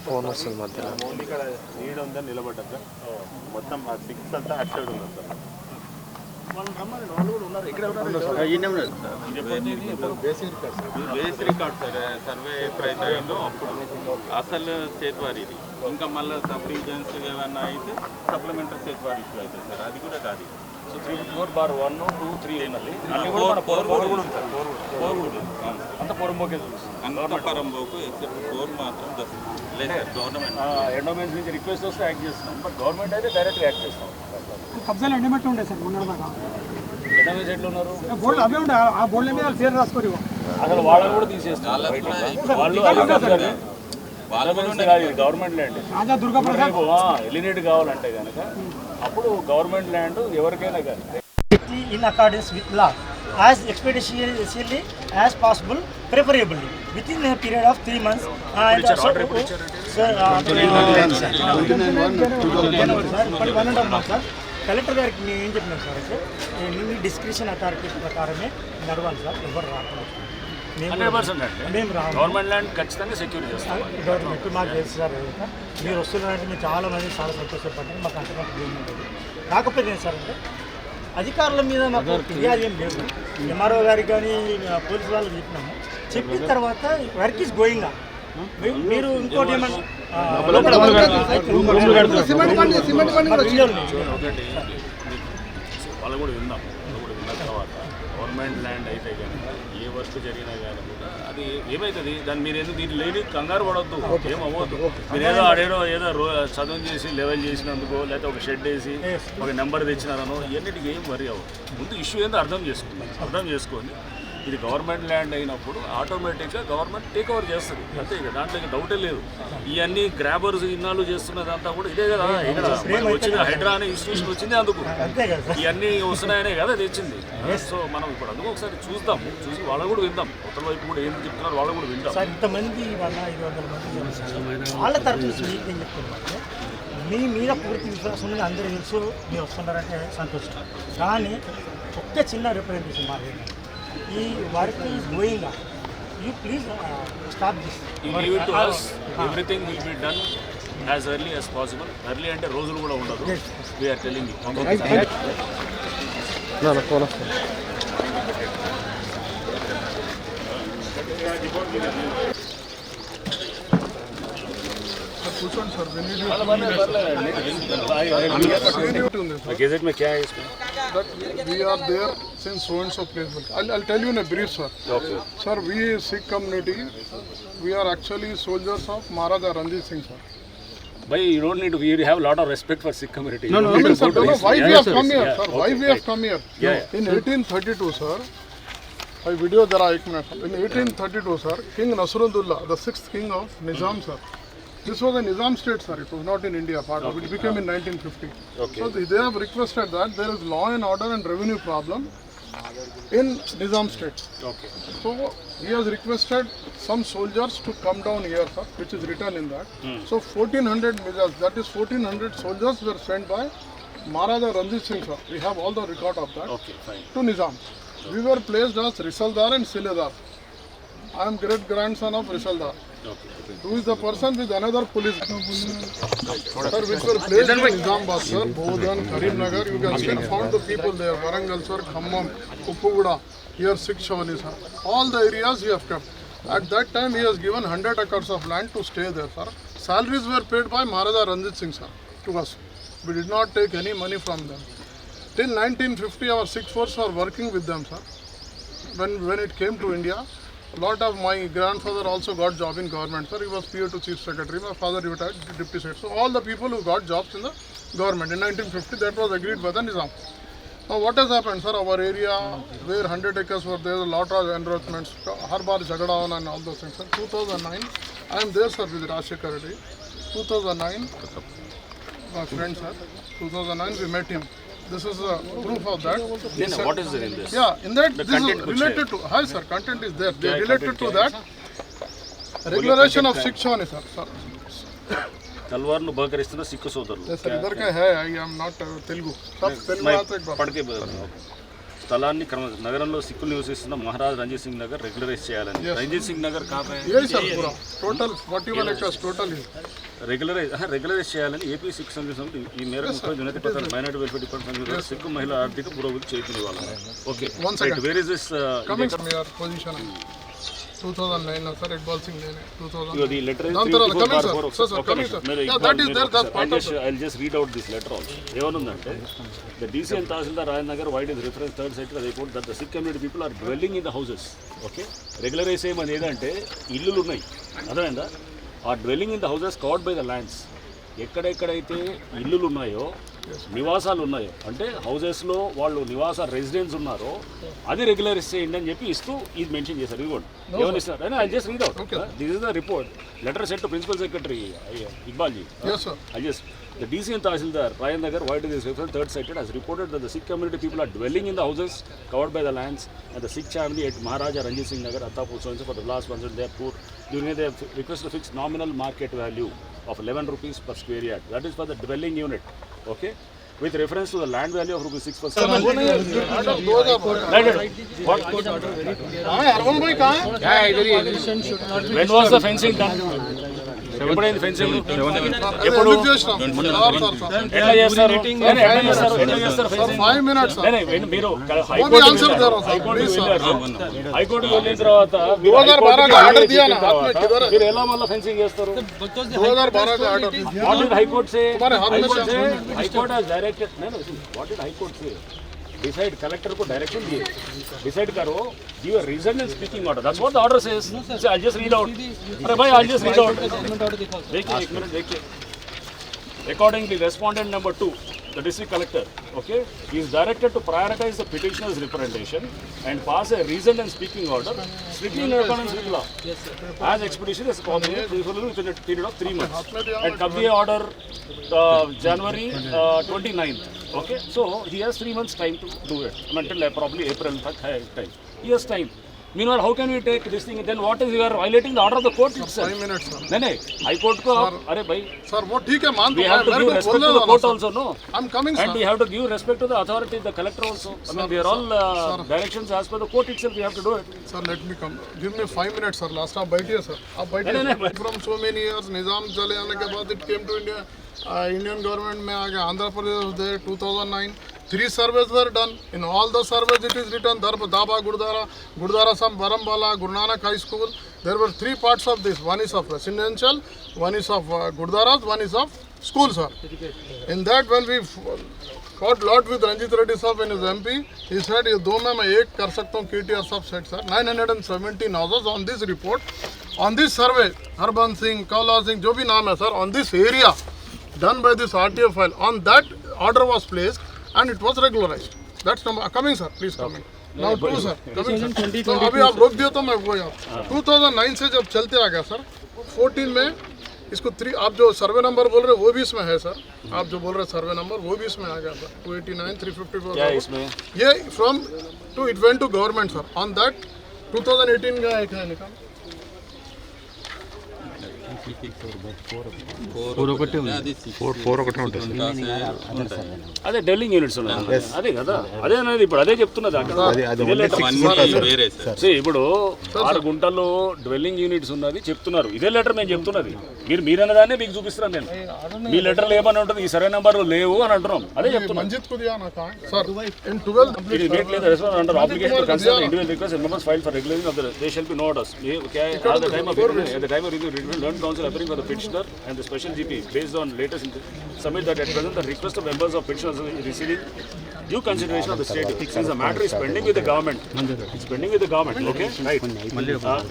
Phone వస్తుంది మధ్యలో only ఇక్కడ నీడ ఉందని నిలబడ్డాక మొత్తం ఆ సిక్స్ అంతా అటు సైడ్ ఉంది sir. Base record sir survey ఎప్పుడైతే అయిందో అప్పుడు అసలు చేతివారి ఇది ఇంకా మళ్ళీ సబ్ డివిజన్స్ ఏమన్నా అయితే సప్లిమెంటరీ చేతివారి ఇష్యూ అవుతుంది సార్. అది కూడా కాదు. సో 3/4/1 2 3 అయినది అంత పొరంబోకే అంత పరంబోకు ఎక్సెప్ట్ 4 మాత్రం లేదు గవర్నమెంట్ ఎండోమెంట్స్ నుంచి రిక్వెస్ట్ వస్తే యాక్ట్ చేస్తున్నాం. బట్ గవర్నమెంట్ అయితే డైరెక్ట్గా యాక్ట్ చేస్తాం. కబ్జాలు ఎండబెట్టి ఉండే సార్ ఎండోమెంట్స్ ఎట్లా ఉన్నారు బోర్డు అవే ఉండే ఆ బోర్డుల మీద పేరు రాసుకోరు. అసలు వాళ్ళని కూడా తీసేస్తాం. వాళ్ళు గవర్నమెంట్ ల్యాండ్ ఎలినేట్ కావాలంటే కనుక అప్పుడు గవర్నమెంట్ ల్యాండ్ ఎవరికైనా కానీ in accordance with law as expeditiously as possible, preferably within a period of 3 months. Collector గారికి నేను ఏం చెప్పినాను సార్ అంటే మీ డిస్క్రిప్షన్ అథారిటీ ప్రకారమే నడవాలి సార్. ఎవరు రాకుండా 100% మేము రాము. గవర్నమెంట్ ల్యాండ్ ఖచ్చితంగా సెక్యూర్ చేస్తాం. గవర్నమెంట్ మాకు తెలుసు సార్. మీరు వస్తున్నారంటే మేము చాలా మంది చాలా సంతోషపడ్డాం. మాకు అంతకంటే ఏమి ఉంటుంది. కాకపోతే ఏం సార్ అంటే అధికారుల మీద మాకు ఫిర్యాదు ఏం లేదు. ఎంఆర్ఓ గారికి కానీ పోలీసు వాళ్ళకి చెప్పినాము. చెప్పిన తర్వాత వర్క్ ఈస్ గోయింగ్. మీరు ఇంకోటి ఏమన్నా వాళ్ళు కూడా విన్నాం. విన్న తర్వాత గవర్నమెంట్ ల్యాండ్ అయితే కానీ ఏ వర్క్ జరిగినా కానీ కూడా అది ఏమవుతుంది దాన్ని మీరు ఎందుకు దీన్ని లేని కంగారు పడవద్దు. ఏమవ్వద్దు. మీరు ఏదో ఆడేదో ఏదో చదువు చేసి లెవెల్ చేసినందుకో లేకపోతే ఒక షెడ్ వేసి ఒక నెంబర్ తెచ్చినారనో ఇవన్నిటికీ ఏం వరి అవ్వదు. ముందు ఇష్యూ ఏందో అర్థం చేసుకొని ఇది గవర్నమెంట్ ల్యాండ్ అయినప్పుడు ఆటోమేటిక్గా గవర్నమెంట్ టేక్ ఓవర్ చేస్తుంది. అంతే ఇక దాంట్లో ఇంకా డౌటే లేదు. ఇవన్నీ గ్రాబర్స్ ఇన్నాళ్ళు చేస్తున్నదంతా కూడా ఇదే కదా. ఇక్కడ వచ్చింది హైడ్రా అనే ఇన్స్టిట్యూషన్ వచ్చింది అందుకు. ఇవన్నీ వస్తున్నాయనే కదా తెచ్చింది. సో మనం ఇప్పుడు అందుకు ఒకసారి చూసి వాళ్ళు కూడా విందాం. కొత్త వైపు కూడా ఏం చెప్తున్నారు వాళ్ళు కూడా విందాం. ఇంతమంది 500 మంది వాళ్ళ తరఫు నుంచి ఏం చెప్తున్నారు మీ మీద పూర్తి విశ్వాసం ఉంది. అందరూ తెలుసు మీరు వస్తున్నారంటే సంతోషం. కానీ ఒక్క చిన్న రిప్రజెంటేషన్ మాట్లాడారు. ఈ work is going. You please stop this. Everything will be done as early as possible. Early అంటే రోజులు కూడా ఉండదు. We're telling you. गैजेट में क्या है इसमें? That we are there since so and so place. I'll tell you in a brief, sir. Okay. Sir, we Sikh community, we are actually soldiers of Maharaja Ranjit Singh, sir. But you don't need to. You have a lot of respect for Sikh community. No, sir. Why we have come here, sir? Why we have come here? In 1832, sir. I video there. In 1832, sir, King Nasruddin, the 6th king of Nizam, sir. This was a Nizam state, sir. It was not in India part of it. It became in 1950. Okay. So they have requested that there is law and order and revenue problem in Nizam state. Okay. So he has requested some soldiers to come down here, sir, which is written in that. So 1400 Mizas, that is 1400 soldiers were sent by Maharaja Ranjit Singh, sir. We have all the record of that. Okay, fine. To Nizam. We were placed as Risaldar and Siledar. I am great grandson of Risaldar. Okay. Who is the person with another police? Sir, which were placed in Nizamabad, sir, Bodhan, Karimnagar. You can still find the people there. Warangal, sir, Khammam, Uppuguda. Here 6 Shavani, sir. All the areas he has kept. At that time, he has given 100 acres of land to stay there, sir. Salaries were paid by Maharaja Ranjit Singh, sir, to us. We did not take any money from them. Till 1950, our Sikh force were working with them, sir. When it came to India, a lot of my grandfather also got job in government, sir. He was PO to Chief Secretary. My father retired Deputy Secretary. So all the people who got jobs in the government in 1950, that was agreed by the Nizam. Now what has happened, sir? Our area where 100 acres were there, a lot of encroachments, Harbar, Jagadaon and all those things, sir. 2009, I am there, sir, with Rajshekhar Reddy. 2009, my friend, sir. 2009, we met him. This is a proof of that. What is there in this? Yeah, in that The this content is related to. Hi, sir. Content is there. They related to that. Regulation of 6 Shavani, sir. తల్వార్ను బహకరిస్తున్న Sikh సోదరులు sir इधर का है I am not Telugu सब तेलुगु आता एक बार పడికే స్థలాన్ని నగరంలో సిక్కులు నివసిస్తున్న మహారాజ్ రంజిత్ సింగ్ నగర్ రెగ్యులరైజ్ చేయాలని రంజిత్ సింగ్ నగర్ కాపే यही सर पूरा टोटल 41 एकर्स टोटल ही రెగ్యులరైజ్ చేయాలని ఏపీ సిక్ సంఘ సమితి ఈ మేరకు 30 దినపత్రాలు మైనారిటీ వెల్ఫేర్ డిపార్ట్మెంట్ సిక్కు మహిళా ఆర్థిక పురోగతి చేతులు ఇవ్వాలి. Okay where is this coming from your position 2009 sir Iqbal Singh ne 2000 the letter is coming sir sir coming sir yeah that is there that part of I'll just read out this letter also. ఏమనుందంటే the DC and Tahsildar Rajanagar wide is reference third side report that the Sikh community people are dwelling in the houses. Okay, regularize చేయమని ఏదంటే ఇల్లులు ఉన్నాయి అర్థమైందా, ఆ dwelling in the houses covered by the lands. ఎక్కడెక్కడైతే ఇల్లులు ఉన్నాయో నివాసాలు ఉన్నాయో అంటే హౌసెస్లో వాళ్ళు నివాస రెసిడెన్స్ ఉన్నారో అది రెగ్యులరైజ్ చేయండి అని చెప్పి ఇస్తూ ఇది మెన్షన్ చేశారు. ఇది కూడా ఏమని ఇస్తారు అని I just read out this is the report letter sent to principal secretary Iqbal ji. I just the DC and Tahsildar Rajanagar wide is reference third cited has reported that the Sikh community people are dwelling in the houses covered by the lands and the Sikh family at Maharaja Ranjit Singh Nagar Attapur so for the last months they are poor. During they have requested to fix nominal market value of 11 rupees per square yard. That is for the dwelling unit. Okay, with reference to the land value of rupees 6 per square yard. When was the fencing done? ఎప్పుడైంది fencing? ఎప్పుడు ఎట్లా చేస్తారు? sir 5 minutes sir మీరు హైకోర్టుకి వెళ్ళిన తర్వాత మీరు ఎలా మళ్ళీ ఫెన్సింగ్ చేస్తారు? 2012 का order What did High Court say? High Court has directed. What did High Court say? Decide collector को direction दिए. Decide करो. Give a reason and speaking order. That's what the order says. So I'll just read out. अरे भाई I'll just read out. देखिए एक minute देखिए. Accordingly, respondent number 2, the district collector, okay, he is directed to prioritize the petitioner's representation and pass a reasoned and speaking order strictly in accordance with law. Yes, sir. As expedition as possible within a period of 3 months. And come the order January 29th. Okay, so he has 3 months time to do it. Until probably April time. He has time. Meanwhile, how can we take this thing? Then what is you are violating the order of the court itself? 5 minutes sir. नहीं high court को अरे भाई sir वो ठीक है मान we have to give respect to the court also, no? I'm coming And sir we have to give respect to the authority, the collector also. I mean, we are all directions as per the court itself. We have to do it. sir let me come give me 5 minutes sir last आप बैठिए sir आप बैठिए from so many years निजाम चले आने के बाद it came to India Indian government में आ गया Andhra Pradesh was there 2009 3 surveys were done. In all the surveys, it is written Daba Gurdwara Sam Barambala, Guru Nanak High School. There were 3 parts of this. One is of residential, one is of Gurdwaras, one is of school, sir. In that, when we fought lot with Ranjit Reddy sir and his MP, he said, "ये दो में मैं एक कर सकता हूँ." KTR sir said, "Sir, 917 houses on this report, on this survey, Harban Singh, Kaula Singh, जो भी नाम है, sir, on this area, done by this RTO file, on that order was placed." And it was regularized. That's number coming sir, please coming. Now 2 sir, coming sir. तो अभी आप रोक दिया तो मैं वो यार 2009 से जब चलते आ गया सर 14 में इसको 3 आप जो सर्वे नंबर बोल रहे हो वो भी इसमें है सर. आप जो बोल रहे सर्वे नंबर वो भी इसमें आ गया सर 289 354. क्या इसमें? ये from to it went to government sir. On that 2018 का एक है निकाल అదే డెల్లింగ్ యూనిట్స్ ఉన్నాయి అదే కదా అదే అనేది ఇప్పుడు అదే చెప్తున్నది అక్కడ ఇప్పుడు 6 గుంటల్లో డ్వెల్లింగ్ యూనిట్స్ ఉన్నది చెప్తున్నారు ఇదే లెటర్ మేము చెప్తున్నది మీరన్నదాన్ని మీకు చూపిస్తున్నాను నేను మీ లెటర్లు ఏమని ఉంటుంది ఈ సరైన నెంబర్ లేవు అని అంటున్నాం అదే చెప్తున్నాం मंजित को दिया ना था sir in 12 it is made clear the response under obligation to consider individual requests and members filed for regularizing of the they shall be no orders at the time of review learned counsel appearing for the petitioner and the special GP based on latest submit that at present the request of members of petitioners is receiving due consideration of the state since the matter is pending with the government. It's pending with the government, okay? Right.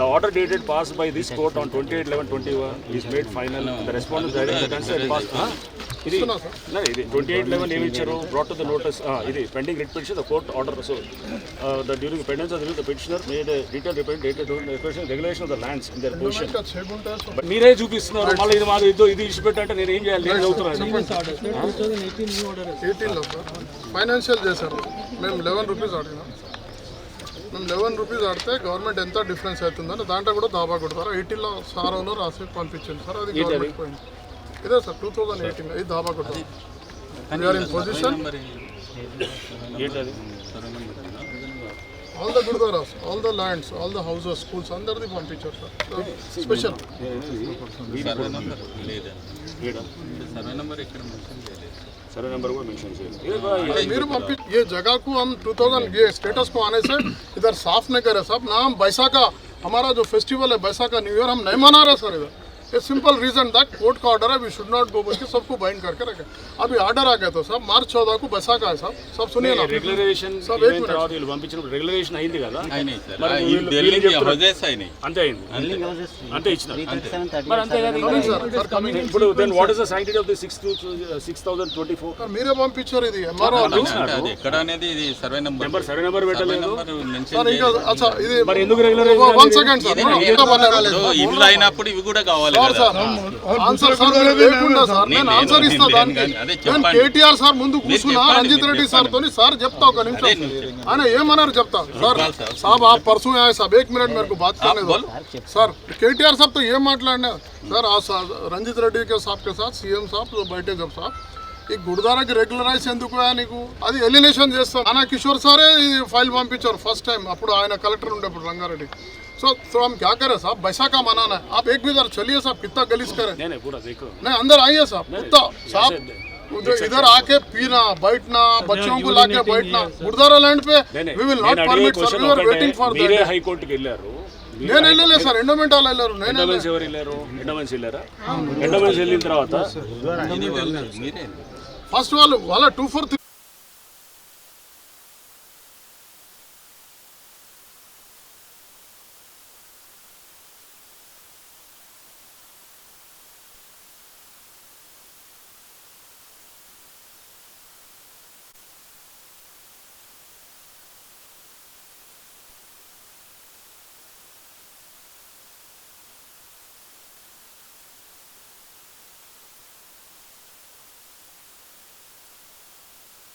The order dated passed by this court on 28/11/21 is made final. The respondent directed the consent passed. ఇది 28/11 ఏమి ఇచ్చారు brought to the notice ఇది pending writ petition the court order so the during the pendence of the petitioner made a detailed representation regulation of the lands in their position. మీరే చూపిస్తున్నారు మళ్ళీ ఇది మాది ఇది ఇష్యూ పెట్టంటే నేను ఏం చేయాలి నేను చదువుతున్నాను 2018 లో ఫైనాన్షియల్ చేశారు మేము 11 రూపీస్ ఆడినాం మేము 11 రూపీస్ ఆడితే గవర్నమెంట్ ఎంత డిఫరెన్స్ అవుతుందని దాంట్లో కూడా దాబా కొడతారు 18లో సార్ రాసి పంపించింది సార్ అది గవర్నమెంట్ పోయింది ఇదే సార్ 2018 ఇది ధాబా కొట్ట we are in position all the gurudwaras all the lands all the houses schools అందరిది పంపించారు సార్ స్పెషల్ सर्वे नंबर को मेंशन चाहिए मेरे पंपी ये जगह को हम 2000 ये स्टेटस को आने से इधर साफ नहीं करे साहब ना हम बैसाखा हमारा जो फेस्टिवल है बैसाखा न्यू ईयर हम नहीं मना रहे सर इधर ये सिंपल रीजन दैट कोर्ट का ऑर्डर है वी शुड नॉट गो बोल के सबको बाइंड करके रखे अभी ऑर्डर आ गया तो साहब मार्च 14 को बैसाखा है साहब सब सुनिए ना రెగ్యులరేషన్ सब एक मिनट వీళ్ళు పంపించినప్పుడు రెగ్యులరేషన్ అయింది కదా అయినాయి సార్ మరి ఈ వీళ్ళు బిల్డింగ్ చెప్తున్నారు. హౌజెస్ అయినాయి అంతే అయింది అంతే ఇచ్చినారు మరి అంతే కదా कमिंग सर सर कमिंग ఇప్పుడు then what is the sanctity of the 6024 sir मेरे పంపించారు ఇది ఎంఆర్ఓ అది ఎక్కడ అనేది ఇది survey number number survey number పెట్టలేదు सर ఇంకా अच्छा ఇది మరి ఎందుకు రెగ్యులరేషన్ 1 సెకండ్ సార్ ఇంకా పర్లేదు ఇల్లు అయినప్పుడు ఇవి కూడా కావాలి సార్ కదా సార్ ఆన్సర్ సార్ మీరు లేకుండా సార్ నేను ఆన్సర్ ఇస్తా దానికి నేను కేటీఆర్ సార్ ముందు కూర్చున్నా రంజిత్ రెడ్డి సార్ తోని సార్ చెప్తా ఒక నిమిషం ఆయన ఏమన్నారు చెప్తా సార్ साहब आप परसों आए साहब 1 मिनट मेरे को बात करने दो सर केटीआर साहब तो ये माटलाडने सर आज రంజిత్ రెడ్డి के साहब के साथ सीएम साहब जो बैठे जब साहब ఈ గురుద్వారాకి రెగ్యులరైజ్ ఎందుకు నీకు అది ఎలినేషన్ చేస్తాం అన్న కిషోర్ సారే ఈ ఫైల్ పంపించారు ఫస్ట్ टाइम అప్పుడు ఆయన కలెక్టర్ ఉండేప్పుడు రంగారెడ్డి तो हम क्या करें साहब बैसाखा मनाना है आप एक भी इधर चलिए साहब कितना गलीज करें नहीं पूरा देखो नहीं अंदर आइए साहब कुत्ता साहब इधर आके पीना बैठना बच्चों को लाके बैठना गुरुद्वारा लैंड पे we will not permit sir we are waiting for మీరే హైకోర్టుకి వెళ్ళారు నేను వెళ్ళలే సార్ ఎండోమెంట్ వాళ్ళు వెళ్ళారు నేను ఎండోమెన్స్ ఎవరు వెళ్ళారు ఎండోమెన్స్ వెళ్ళారా ఎండోమెన్స్ వెళ్ళిన తర్వాత మీరే ఫస్ట్ వాళ్ళ 243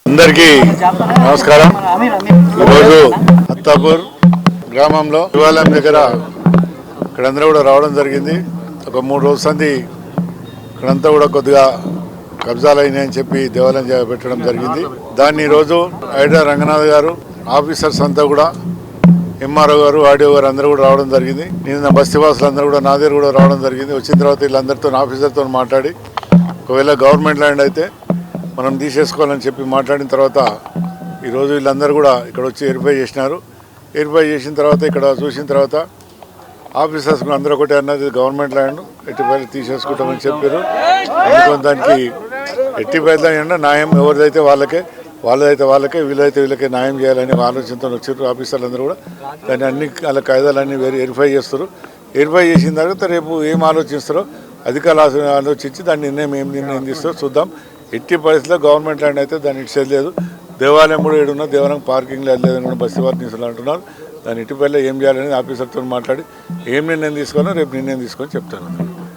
అందరికీ నమస్కారం. ఈరోజు అత్తాపూర్ గ్రామంలో శివాలయం దగ్గర ఇక్కడందరూ కూడా రావడం జరిగింది. ఒక 3 రోజుల సంది ఇక్కడంతా కూడా కొద్దిగా కబ్జాలు అయినాయని చెప్పి దేవాలయం పెట్టడం జరిగింది. దాన్ని ఈరోజు ఐడా రంగనాథ్ గారు ఆఫీసర్స్ అంతా కూడా ఎంఆర్ఓ గారు ఆర్డీఓ గారు అందరూ కూడా రావడం జరిగింది. నిన్న బస్తీవాసులు అందరూ కూడా నా దగ్గర కూడా రావడం జరిగింది. వచ్చిన తర్వాత వీళ్ళందరితో ఆఫీసర్తో మాట్లాడి ఒకవేళ గవర్నమెంట్ ల్యాండ్ అయితే మనం తీసేసుకోవాలని చెప్పి మాట్లాడిన తర్వాత ఈరోజు వీళ్ళందరూ కూడా ఇక్కడ వచ్చి వెరిఫై చేసినారు. వెరిఫై చేసిన తర్వాత ఇక్కడ చూసిన తర్వాత ఆఫీసర్స్ అందరూ ఒకటి అన్నది గవర్నమెంట్ ల్యాండ్ ఎట్టి పైలు తీసేసుకుంటామని చెప్పారు. అందుకని దానికి ఎట్టి పైలు న్యాయం ఎవరిదైతే వాళ్ళకే వీళ్ళైతే న్యాయం చేయాలని ఆలోచనతో వచ్చారు. ఆఫీసర్లు అందరూ కూడా దాన్ని అన్ని వాళ్ళ కాయిదాలన్నీ వెరిఫై చేస్తారు. వెరిఫై చేసిన తర్వాత రేపు ఏం ఆలోచిస్తారో అధికారులు ఆలోచించి దాని నిర్ణయం తీస్తారో చూద్దాం. ఎట్టి పరిస్థితుల్లో గవర్నమెంట్ ల్యాండ్ అయితే దాన్ని ఇచ్చేది లేదు. దేవాలయం కూడా ఏడున్నా దేవాలయం పార్కింగ్ లేదని కూడా బస్సు వారు తీసుకుని అంటున్నారు. దాని ఇటుపైలో ఏం చేయాలని ఆఫీసర్తో మాట్లాడి ఏం నిర్ణయం తీసుకోవాలో రేపు నిర్ణయం తీసుకొని చెప్తాను.